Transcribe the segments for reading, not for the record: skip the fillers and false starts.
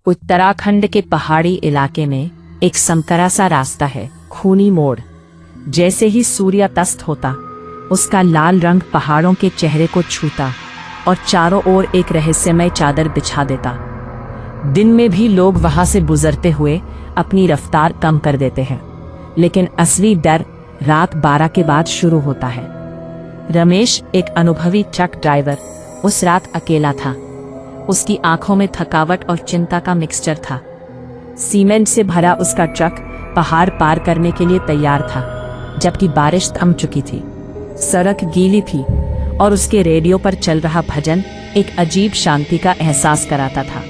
उत्तराखंड के पहाड़ी इलाके में एक समतरा सा रास्ता है, खूनी मोड़। जैसे ही सूर्यास्त होता, उसका लाल रंग पहाड़ों के चेहरे को छूता और चारों ओर एक रहस्यमय चादर बिछा देता। दिन में भी लोग वहां से गुजरते हुए अपनी रफ्तार कम कर देते हैं, लेकिन असली डर रात 12 के बाद शुरू होता है। रमेश, एक अनुभवी ट्रक ड्राइवर, उस रात अकेला था। उसकी आंखों में थकावट और चिंता का मिक्सचर था। सीमेंट से भरा उसका ट्रक पहाड़ पार करने के लिए तैयार था, जबकि बारिश थम चुकी थी। सड़क गीली थी और उसके रेडियो पर चल रहा भजन एक अजीब शांति का एहसास कराता था।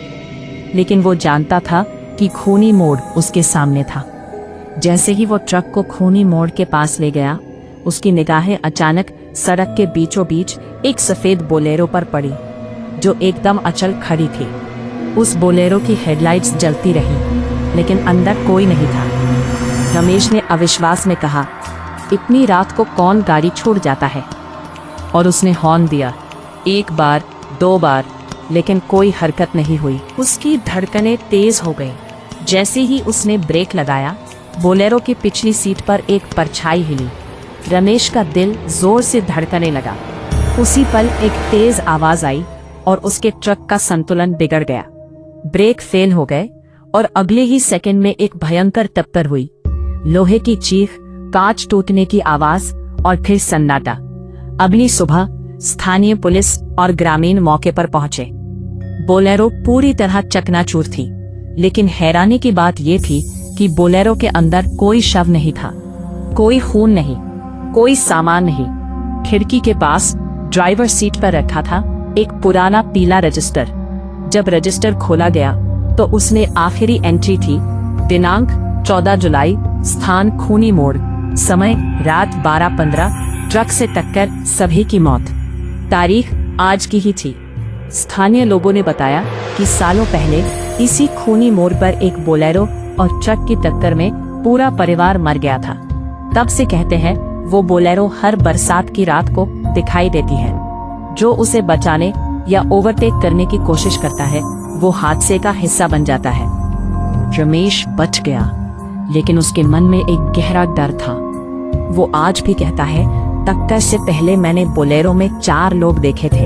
लेकिन वो जानता था कि खूनी मोड़ उसके सामने था। जैसे ही वो ट्रक को खूनी मोड़ के पास ले गया, उसकी निगाहें अचानक सड़क के बीचों बीच एक सफेद बोलेरो पर पड़ी, जो एकदम अचल खड़ी थी। उस बोलेरो की हेडलाइट्स जलती रही, लेकिन अंदर कोई नहीं था। रमेश ने अविश्वास में कहा, इतनी रात को कौन गाड़ी छोड़ जाता है? और उसने हॉर्न दिया, 1 बार 2 बार, लेकिन कोई हरकत नहीं हुई। उसकी धड़कनें तेज हो गई। जैसे ही उसने ब्रेक लगाया, बोलेरो की पिछली सीट पर एक परछाई हिली। रमेश का दिल जोर से धड़कने लगा। उसी पल एक तेज आवाज आई और उसके ट्रक का संतुलन बिगड़ गया। ब्रेक फेल हो गए और अगले ही सेकंड में एक भयंकर टक्कर हुई। लोहे की चीख, कांच टूटने की आवाज और फिर सन्नाटा। अगली सुबह स्थानीय पुलिस और ग्रामीण मौके पर पहुंचे। बोलेरो पूरी तरह चकनाचूर थी, लेकिन हैरानी की बात यह थी कि बोलेरो के अंदर कोई शव नहीं था, कोई खून नहीं, कोई सामान नहीं। खिड़की के पास ड्राइवर सीट पर रखा था एक पुराना पीला रजिस्टर। जब रजिस्टर खोला गया तो उसमें आखिरी एंट्री थी, दिनांक 14 जुलाई, स्थान खूनी मोड़, समय रात 12:15, ट्रक से टक्कर, सभी की मौत। तारीख आज की ही थी। स्थानीय लोगों ने बताया कि सालों पहले इसी खूनी मोड़ पर एक बोलेरो और ट्रक की टक्कर में पूरा परिवार मर गया था। तब से कहते हैं वो बोलेरो हर बरसात की रात को दिखाई देती है। जो उसे बचाने या ओवरटेक करने की कोशिश करता है, वो हादसे का हिस्सा बन जाता है। रमेश बच गया, लेकिन उसके मन में एक गहरा डर था। वो आज भी कहता है, टक्कर से पहले मैंने बोलेरो में 4 लोग देखे थे।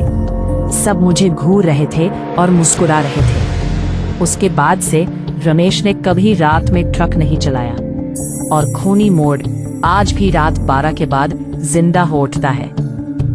सब मुझे घूर रहे थे और मुस्कुरा रहे थे। उसके बाद से रमेश ने कभी रात में ट्रक नहीं चलाया और खूनी मोड़ आज भी रात 12 के बाद जिंदा हो उठता है।